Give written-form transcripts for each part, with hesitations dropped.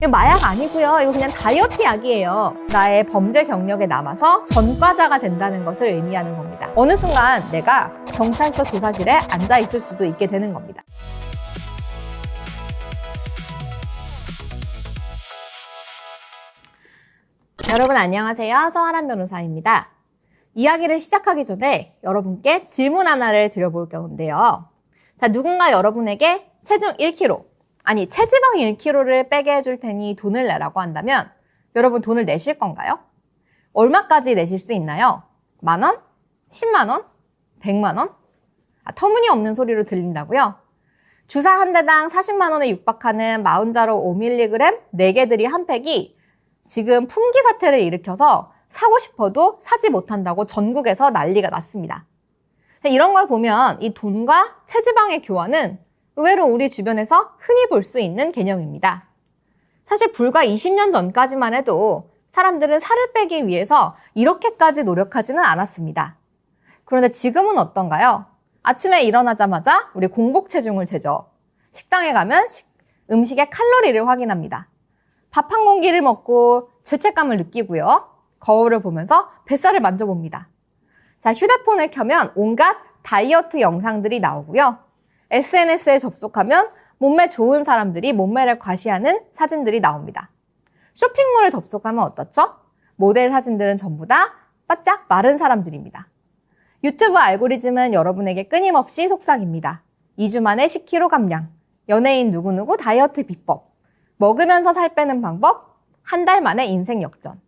이거 마약 아니고요. 이거 그냥 다이어트 약이에요. 나의 범죄 경력에 남아서 전과자가 된다는 것을 의미하는 겁니다. 어느 순간 내가 경찰서 조사실에 앉아 있을 수도 있게 되는 겁니다. 여러분 안녕하세요. 서아람 변호사입니다. 이야기를 시작하기 전에 여러분께 질문 하나를 드려볼 건데요. 자, 누군가 여러분에게 체중 1kg, 아니 체지방 1kg를 빼게 해줄 테니 돈을 내라고 한다면 여러분 돈을 내실 건가요? 얼마까지 내실 수 있나요? 만원? 10만원? 100만원? 터무니없는 소리로 들린다고요? 주사 한 대당 40만원에 육박하는 마운자로 5mg 4개들이 한 팩이 지금 품귀 사태를 일으켜서 사고 싶어도 사지 못한다고 전국에서 난리가 났습니다. 이런 걸 보면 이 돈과 체지방의 교환은 의외로 우리 주변에서 흔히 볼 수 있는 개념입니다. 사실 불과 20년 전까지만 해도 사람들은 살을 빼기 위해서 이렇게까지 노력하지는 않았습니다. 그런데 지금은 어떤가요? 아침에 일어나자마자 우리 공복 체중을 재죠. 식당에 가면 음식의 칼로리를 확인합니다. 밥 한 공기를 먹고 죄책감을 느끼고요. 거울을 보면서 뱃살을 만져봅니다. 자, 휴대폰을 켜면 온갖 다이어트 영상들이 나오고요. SNS에 접속하면 몸매 좋은 사람들이 몸매를 과시하는 사진들이 나옵니다. 쇼핑몰에 접속하면 어떻죠? 모델 사진들은 전부 다 바짝 마른 사람들입니다. 유튜브 알고리즘은 여러분에게 끊임없이 속삭입니다. 2주 만에 10kg 감량, 연예인 누구누구 다이어트 비법, 먹으면서 살 빼는 방법, 한 달 만에 인생 역전.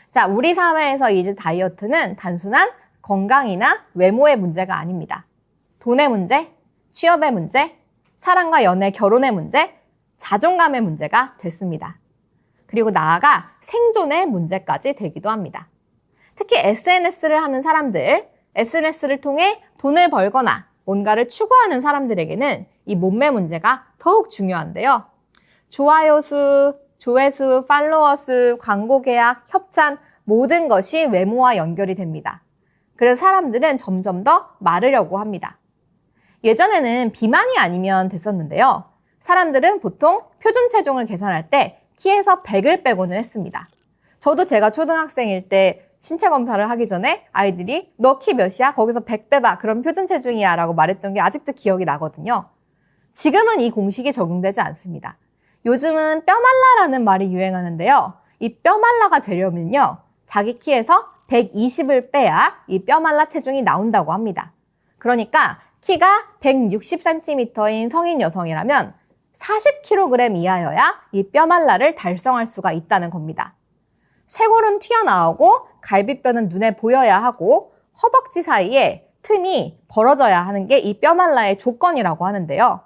자, 우리 사회에서 이제 다이어트는 단순한 건강이나 외모의 문제가 아닙니다. 돈의 문제, 취업의 문제, 사랑과 연애, 결혼의 문제, 자존감의 문제가 됐습니다. 그리고 나아가 생존의 문제까지 되기도 합니다. 특히 SNS를 하는 사람들, SNS를 통해 돈을 벌거나 뭔가를 추구하는 사람들에게는 이 몸매 문제가 더욱 중요한데요. 좋아요 수, 조회수, 팔로워 수, 광고 계약, 협찬 모든 것이 외모와 연결이 됩니다. 그래서 사람들은 점점 더 마르려고 합니다. 예전에는 비만이 아니면 됐었는데요. 사람들은 보통 표준 체중을 계산할 때 키에서 100을 빼고는 했습니다. 저도 제가 초등학생일 때 신체 검사를 하기 전에 아이들이 너 키 몇이야? 거기서 100 빼봐. 그럼 표준 체중이야 라고 말했던 게 아직도 기억이 나거든요. 지금은 이 공식이 적용되지 않습니다. 요즘은 뼈말라라는 말이 유행하는데요. 이 뼈말라가 되려면요. 자기 키에서 120을 빼야 이 뼈말라 체중이 나온다고 합니다. 그러니까 키가 160cm인 성인 여성이라면 40kg 이하여야 이 뼈말라를 달성할 수가 있다는 겁니다. 쇄골은 튀어나오고 갈비뼈는 눈에 보여야 하고 허벅지 사이에 틈이 벌어져야 하는 게 이 뼈말라의 조건이라고 하는데요.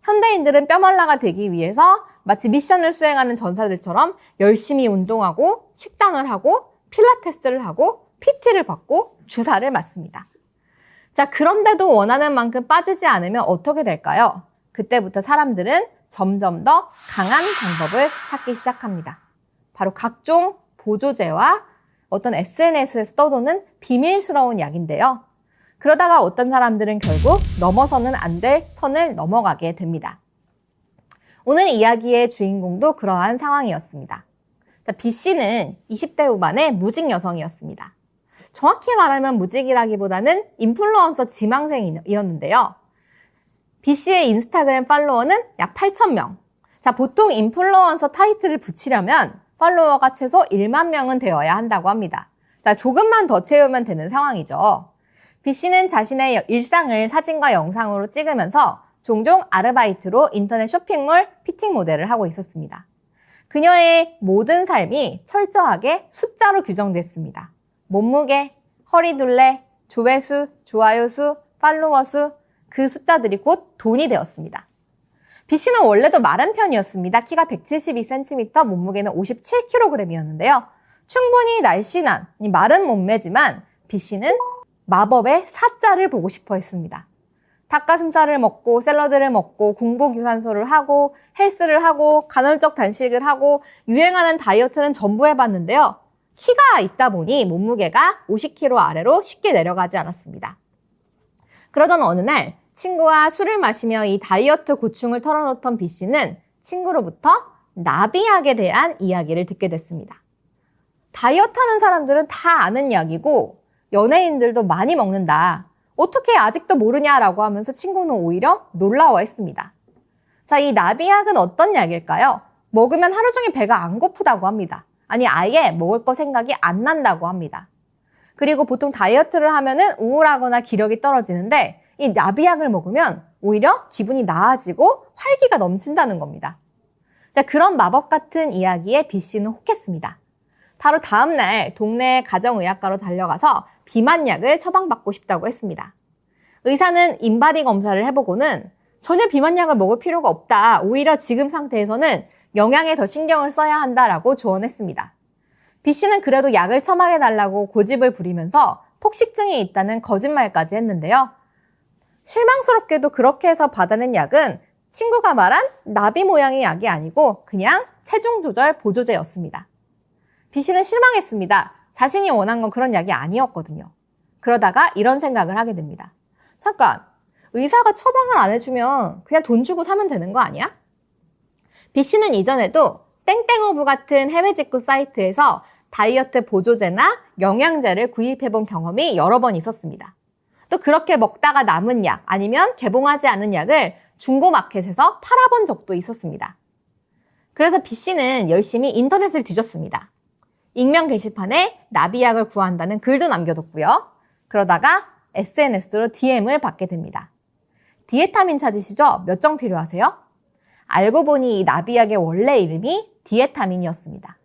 현대인들은 뼈말라가 되기 위해서 마치 미션을 수행하는 전사들처럼 열심히 운동하고 식단을 하고 필라테스를 하고 PT를 받고 주사를 맞습니다. 자, 그런데도 원하는 만큼 빠지지 않으면 어떻게 될까요? 그때부터 사람들은 점점 더 강한 방법을 찾기 시작합니다. 바로 각종 보조제와 어떤 SNS에서 떠도는 비밀스러운 약인데요. 그러다가 어떤 사람들은 결국 넘어서는 안 될 선을 넘어가게 됩니다. 오늘 이야기의 주인공도 그러한 상황이었습니다. 자, B씨는 20대 후반의 무직 여성이었습니다. 정확히 말하면 무직이라기보다는 인플루언서 지망생이었는데요. B씨의 인스타그램 팔로워는 약 8,000명. 자, 보통 인플루언서 타이틀을 붙이려면 팔로워가 최소 1만 명은 되어야 한다고 합니다. 자, 조금만 더 채우면 되는 상황이죠. B씨는 자신의 일상을 사진과 영상으로 찍으면서 종종 아르바이트로 인터넷 쇼핑몰 피팅 모델을 하고 있었습니다. 그녀의 모든 삶이 철저하게 숫자로 규정됐습니다. 몸무게, 허리둘레, 조회수, 좋아요 수, 팔로워 수, 그 숫자들이 곧 돈이 되었습니다. B씨는 원래도 마른 편이었습니다. 키가 172cm, 몸무게는 57kg이었는데요. 충분히 날씬한 마른 몸매지만 B씨는 마법의 사자를 보고 싶어 했습니다. 닭가슴살을 먹고 샐러드를 먹고 공복 유산소를 하고 헬스를 하고 간헐적 단식을 하고 유행하는 다이어트는 전부 해봤는데요. 키가 있다 보니 몸무게가 50kg 아래로 쉽게 내려가지 않았습니다. 그러던 어느 날 친구와 술을 마시며 이 다이어트 고충을 털어놓던 B씨는 친구로부터 나비약에 대한 이야기를 듣게 됐습니다. 다이어트 하는 사람들은 다 아는 약이고 연예인들도 많이 먹는다. 어떻게 아직도 모르냐라고 하면서 친구는 오히려 놀라워했습니다. 자, 이 나비약은 어떤 약일까요? 먹으면 하루 종일 배가 안 고프다고 합니다. 아니, 아예 먹을 거 생각이 안 난다고 합니다. 그리고 보통 다이어트를 하면은 우울하거나 기력이 떨어지는데 이 나비약을 먹으면 오히려 기분이 나아지고 활기가 넘친다는 겁니다. 자, 그런 마법 같은 이야기에 B씨는 혹했습니다. 바로 다음날 동네 가정의학과로 달려가서 비만약을 처방받고 싶다고 했습니다. 의사는 인바디 검사를 해보고는 전혀 비만약을 먹을 필요가 없다. 오히려 지금 상태에서는 영양에 더 신경을 써야 한다라고 조언했습니다. B씨는 그래도 약을 처방해달라고 고집을 부리면서 폭식증이 있다는 거짓말까지 했는데요. 실망스럽게도 그렇게 해서 받아낸 약은 친구가 말한 나비 모양의 약이 아니고 그냥 체중 조절 보조제였습니다. B씨는 실망했습니다. 자신이 원한 건 그런 약이 아니었거든요. 그러다가 이런 생각을 하게 됩니다. 잠깐, 의사가 처방을 안 해주면 그냥 돈 주고 사면 되는 거 아니야? B씨는 이전에도 땡땡오브 같은 해외 직구 사이트에서 다이어트 보조제나 영양제를 구입해본 경험이 여러 번 있었습니다. 또 그렇게 먹다가 남은 약 아니면 개봉하지 않은 약을 중고마켓에서 팔아본 적도 있었습니다. 그래서 B씨는 열심히 인터넷을 뒤졌습니다. 익명 게시판에 나비약을 구한다는 글도 남겨뒀고요. 그러다가 SNS로 DM을 받게 됩니다. 디에타민 찾으시죠? 몇 정 필요하세요? 알고 보니 이 나비약의 원래 이름이 디에타민이었습니다.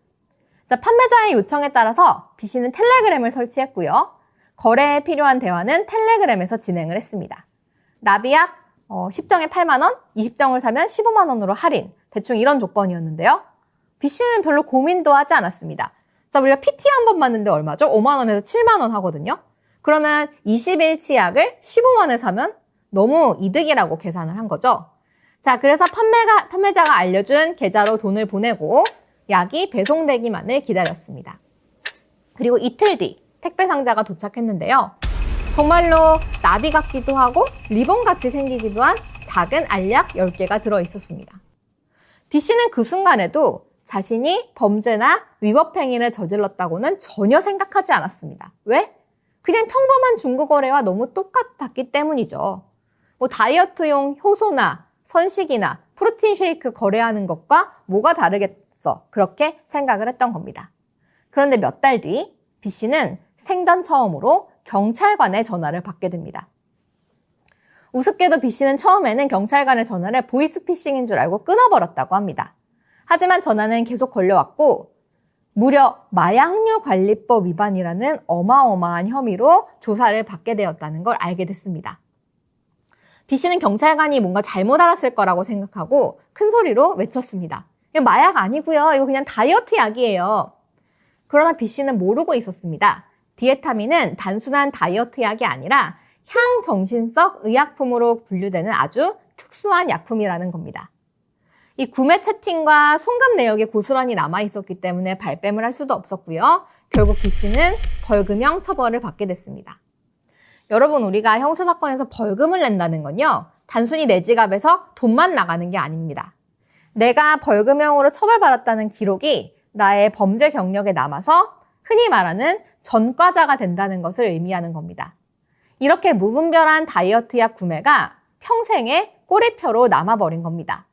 자, 판매자의 요청에 따라서 B씨는 텔레그램을 설치했고요. 거래에 필요한 대화는 텔레그램에서 진행을 했습니다. 나비약 10정에 8만 원, 20정을 사면 15만 원으로 할인. 대충 이런 조건이었는데요. B씨는 별로 고민도 하지 않았습니다. 자, 우리가 PT 한 번 받는데 얼마죠? 5만 원에서 7만 원 하거든요. 그러면 20일치 약을 15만 원에 사면 너무 이득이라고 계산을 한 거죠. 자, 그래서 판매자가 알려준 계좌로 돈을 보내고 약이 배송되기만을 기다렸습니다. 그리고 이틀 뒤 택배 상자가 도착했는데요. 정말로 나비 같기도 하고 리본같이 생기기도 한 작은 알약 10개가 들어있었습니다. B씨는 그 순간에도 자신이 범죄나 위법행위를 저질렀다고는 전혀 생각하지 않았습니다. 왜? 그냥 평범한 중고거래와 너무 똑같았기 때문이죠. 다이어트용 효소나 선식이나 프로틴 쉐이크 거래하는 것과 뭐가 다르겠어? 그렇게 생각을 했던 겁니다. 그런데 몇 달 뒤 B씨는 생전 처음으로 경찰관의 전화를 받게 됩니다. 우습게도 B씨는 처음에는 경찰관의 전화를 보이스피싱인 줄 알고 끊어버렸다고 합니다. 하지만 전화는 계속 걸려왔고 무려 마약류 관리법 위반이라는 어마어마한 혐의로 조사를 받게 되었다는 걸 알게 됐습니다. B씨는 경찰관이 뭔가 잘못 알았을 거라고 생각하고 큰 소리로 외쳤습니다. 이거 마약 아니고요. 이거 그냥 다이어트 약이에요. 그러나 B씨는 모르고 있었습니다. 디에타민은 단순한 다이어트 약이 아니라 향정신성 의약품으로 분류되는 아주 특수한 약품이라는 겁니다. 이 구매 채팅과 송금 내역이 고스란히 남아있었기 때문에 발뺌을 할 수도 없었고요. 결국 B씨는 벌금형 처벌을 받게 됐습니다. 여러분, 우리가 형사사건에서 벌금을 낸다는 건요, 단순히 내 지갑에서 돈만 나가는 게 아닙니다. 내가 벌금형으로 처벌받았다는 기록이 나의 범죄 경력에 남아서 흔히 말하는 전과자가 된다는 것을 의미하는 겁니다. 이렇게 무분별한 다이어트 약 구매가 평생의 꼬리표로 남아버린 겁니다.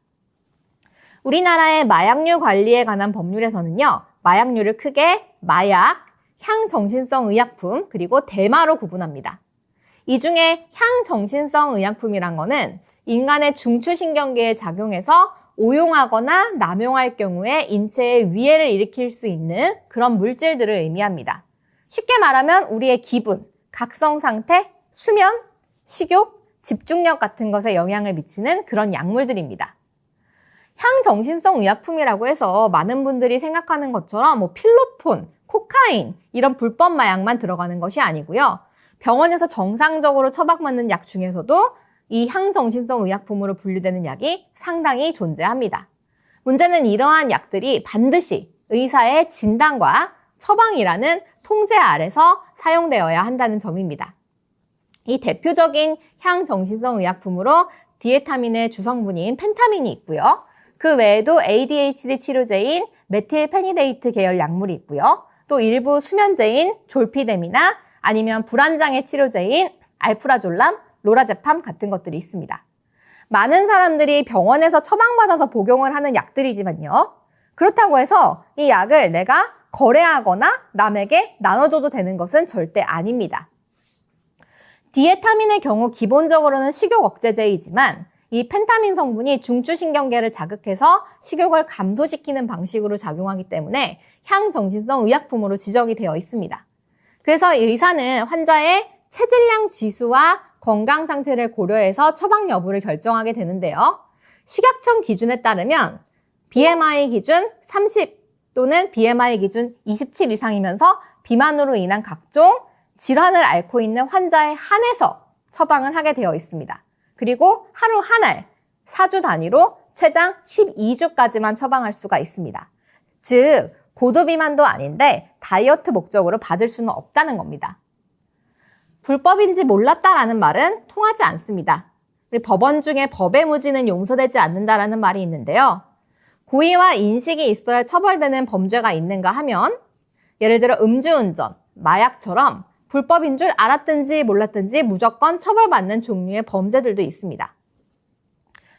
우리나라의 마약류 관리에 관한 법률에서는요, 마약류를 크게 마약, 향정신성 의약품, 그리고 대마로 구분합니다. 이 중에 향정신성 의약품이란 거는 인간의 중추신경계에 작용해서 오용하거나 남용할 경우에 인체에 위해를 일으킬 수 있는 그런 물질들을 의미합니다. 쉽게 말하면 우리의 기분, 각성 상태, 수면, 식욕, 집중력 같은 것에 영향을 미치는 그런 약물들입니다. 향정신성 의약품이라고 해서 많은 분들이 생각하는 것처럼 필로폰, 코카인 이런 불법 마약만 들어가는 것이 아니고요. 병원에서 정상적으로 처방받는 약 중에서도 이 향정신성 의약품으로 분류되는 약이 상당히 존재합니다. 문제는 이러한 약들이 반드시 의사의 진단과 처방이라는 통제 아래서 사용되어야 한다는 점입니다. 이 대표적인 향정신성 의약품으로 디에타민의 주성분인 펜타민이 있고요. 그 외에도 ADHD 치료제인 메틸페니데이트 계열 약물이 있고요. 또 일부 수면제인 졸피뎀이나 아니면 불안장애 치료제인 알프라졸람, 로라제팜 같은 것들이 있습니다. 많은 사람들이 병원에서 처방받아서 복용을 하는 약들이지만요. 그렇다고 해서 이 약을 내가 거래하거나 남에게 나눠줘도 되는 것은 절대 아닙니다. 디에타민의 경우 기본적으로는 식욕 억제제이지만 이 펜타민 성분이 중추신경계를 자극해서 식욕을 감소시키는 방식으로 작용하기 때문에 향정신성 의약품으로 지정이 되어 있습니다. 그래서 의사는 환자의 체질량 지수와 건강 상태를 고려해서 처방 여부를 결정하게 되는데요. 식약청 기준에 따르면 BMI 기준 30 또는 BMI 기준 27 이상이면서 비만으로 인한 각종 질환을 앓고 있는 환자에 한해서 처방을 하게 되어 있습니다. 그리고 하루 한 알, 4주 단위로 최장 12주까지만 처방할 수가 있습니다. 즉, 고도비만도 아닌데 다이어트 목적으로 받을 수는 없다는 겁니다. 불법인지 몰랐다라는 말은 통하지 않습니다. 법원 중에 법의 무지는 용서되지 않는다라는 말이 있는데요. 고의와 인식이 있어야 처벌되는 범죄가 있는가 하면 예를 들어 음주운전, 마약처럼 불법인 줄 알았든지 몰랐든지 무조건 처벌받는 종류의 범죄들도 있습니다.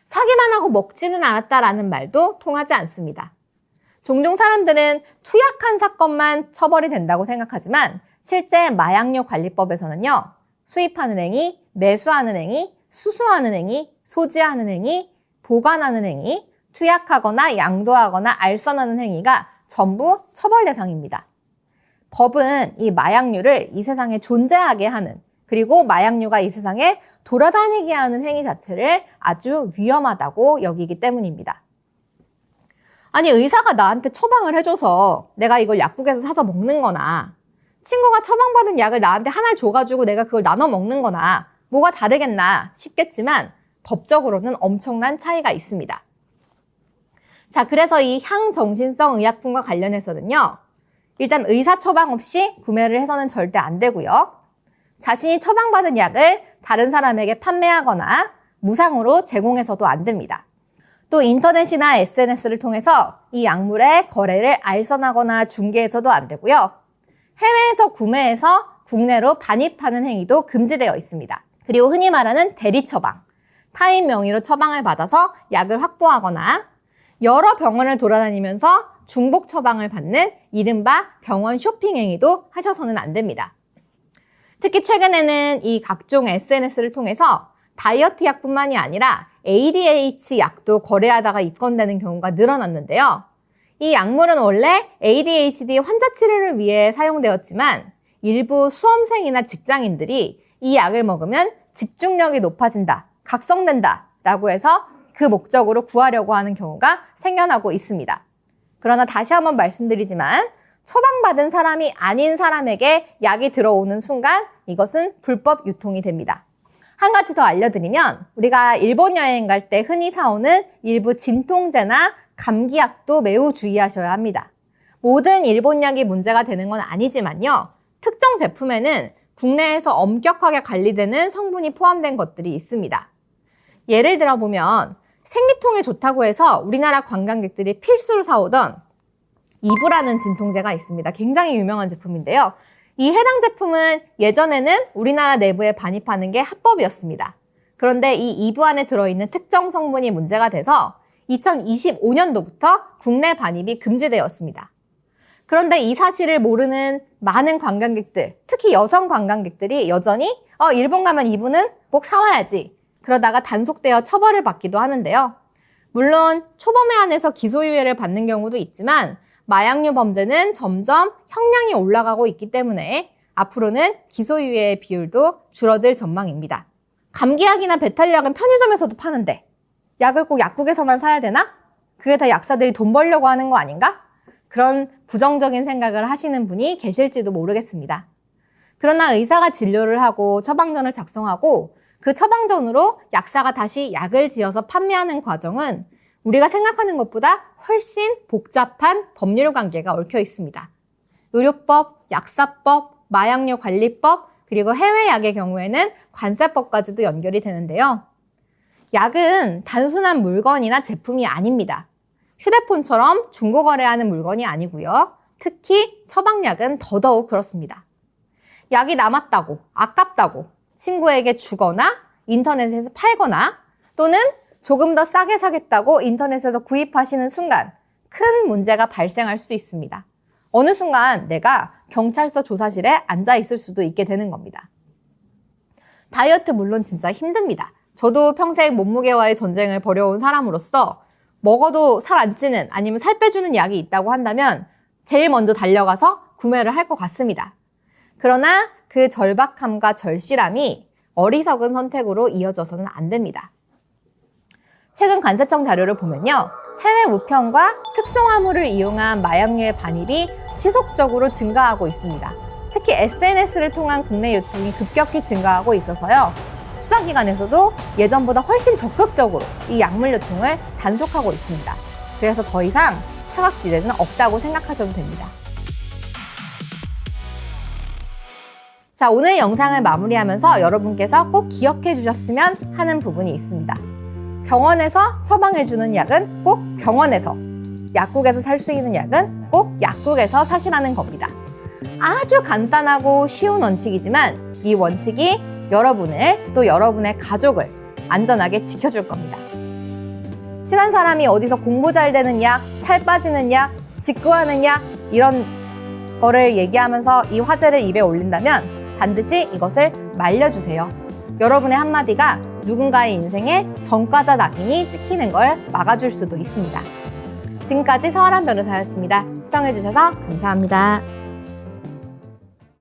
사기만 하고 먹지는 않았다라는 말도 통하지 않습니다. 종종 사람들은 투약한 사건만 처벌이 된다고 생각하지만 실제 마약류 관리법에서는요. 수입하는 행위, 매수하는 행위, 수수하는 행위, 소지하는 행위, 보관하는 행위, 투약하거나 양도하거나 알선하는 행위가 전부 처벌 대상입니다. 법은 이 마약류를 이 세상에 존재하게 하는 그리고 마약류가 이 세상에 돌아다니게 하는 행위 자체를 아주 위험하다고 여기기 때문입니다. 아니 의사가 나한테 처방을 해줘서 내가 이걸 약국에서 사서 먹는 거나 친구가 처방받은 약을 나한테 하나를 줘가지고 내가 그걸 나눠 먹는 거나 뭐가 다르겠나 싶겠지만 법적으로는 엄청난 차이가 있습니다. 자, 그래서 이 향정신성 의약품과 관련해서는요. 일단 의사 처방 없이 구매를 해서는 절대 안 되고요. 자신이 처방받은 약을 다른 사람에게 판매하거나 무상으로 제공해서도 안 됩니다. 또 인터넷이나 SNS를 통해서 이 약물의 거래를 알선하거나 중개해서도 안 되고요. 해외에서 구매해서 국내로 반입하는 행위도 금지되어 있습니다. 그리고 흔히 말하는 대리 처방, 타인 명의로 처방을 받아서 약을 확보하거나 여러 병원을 돌아다니면서 중복 처방을 받는 이른바 병원 쇼핑 행위도 하셔서는 안 됩니다. 특히 최근에는 이 각종 SNS를 통해서 다이어트 약뿐만이 아니라 ADHD 약도 거래하다가 입건되는 경우가 늘어났는데요. 이 약물은 원래 ADHD 환자 치료를 위해 사용되었지만 일부 수험생이나 직장인들이 이 약을 먹으면 집중력이 높아진다, 각성된다 라고 해서 그 목적으로 구하려고 하는 경우가 생겨나고 있습니다. 그러나 다시 한번 말씀드리지만 처방받은 사람이 아닌 사람에게 약이 들어오는 순간 이것은 불법 유통이 됩니다. 한 가지 더 알려드리면 우리가 일본 여행 갈 때 흔히 사오는 일부 진통제나 감기약도 매우 주의하셔야 합니다. 모든 일본약이 문제가 되는 건 아니지만요. 특정 제품에는 국내에서 엄격하게 관리되는 성분이 포함된 것들이 있습니다. 예를 들어 보면 생리통에 좋다고 해서 우리나라 관광객들이 필수로 사오던 이브라는 진통제가 있습니다. 굉장히 유명한 제품인데요. 이 해당 제품은 예전에는 우리나라 내부에 반입하는 게 합법이었습니다. 그런데 이 이브 안에 들어있는 특정 성분이 문제가 돼서 2025년도부터 국내 반입이 금지되었습니다. 그런데 이 사실을 모르는 많은 관광객들, 특히 여성 관광객들이 여전히 일본 가면 이브는 꼭 사와야지. 그러다가 단속되어 처벌을 받기도 하는데요. 물론 초범에 한해서 기소유예를 받는 경우도 있지만 마약류 범죄는 점점 형량이 올라가고 있기 때문에 앞으로는 기소유예의 비율도 줄어들 전망입니다. 감기약이나 배탈약은 편의점에서도 파는데 약을 꼭 약국에서만 사야 되나? 그게 다 약사들이 돈 벌려고 하는 거 아닌가? 그런 부정적인 생각을 하시는 분이 계실지도 모르겠습니다. 그러나 의사가 진료를 하고 처방전을 작성하고 그 처방전으로 약사가 다시 약을 지어서 판매하는 과정은 우리가 생각하는 것보다 훨씬 복잡한 법률 관계가 얽혀 있습니다. 의료법, 약사법, 마약류 관리법, 그리고 해외약의 경우에는 관세법까지도 연결이 되는데요. 약은 단순한 물건이나 제품이 아닙니다. 휴대폰처럼 중고거래하는 물건이 아니고요. 특히 처방약은 더더욱 그렇습니다. 약이 남았다고, 아깝다고 친구에게 주거나 인터넷에서 팔거나 또는 조금 더 싸게 사겠다고 인터넷에서 구입하시는 순간 큰 문제가 발생할 수 있습니다. 어느 순간 내가 경찰서 조사실에 앉아 있을 수도 있게 되는 겁니다. 다이어트 물론 진짜 힘듭니다. 저도 평생 몸무게와의 전쟁을 벌여온 사람으로서 먹어도 살 안 찌는 아니면 살 빼주는 약이 있다고 한다면 제일 먼저 달려가서 구매를 할 것 같습니다. 그러나 그 절박함과 절실함이 어리석은 선택으로 이어져서는 안 됩니다. 최근 관세청 자료를 보면요. 해외 우편과 특성화물을 이용한 마약류의 반입이 지속적으로 증가하고 있습니다. 특히 SNS를 통한 국내 유통이 급격히 증가하고 있어서요. 수사기관에서도 예전보다 훨씬 적극적으로 이 약물 유통을 단속하고 있습니다. 그래서 더 이상 사각지대는 없다고 생각하셔도 됩니다. 자, 오늘 영상을 마무리하면서 여러분께서 꼭 기억해 주셨으면 하는 부분이 있습니다. 병원에서 처방해주는 약은 꼭 병원에서, 약국에서 살 수 있는 약은 꼭 약국에서 사시라는 겁니다. 아주 간단하고 쉬운 원칙이지만 이 원칙이 여러분을 또 여러분의 가족을 안전하게 지켜줄 겁니다. 친한 사람이 어디서 공부 잘 되는 약, 살 빠지는 약, 직구하는 약 이런 거를 얘기하면서 이 화제를 입에 올린다면 반드시 이것을 말려주세요. 여러분의 한마디가 누군가의 인생에 전과자 낙인이 찍히는 걸 막아줄 수도 있습니다. 지금까지 서아람 변호사였습니다. 시청해주셔서 감사합니다.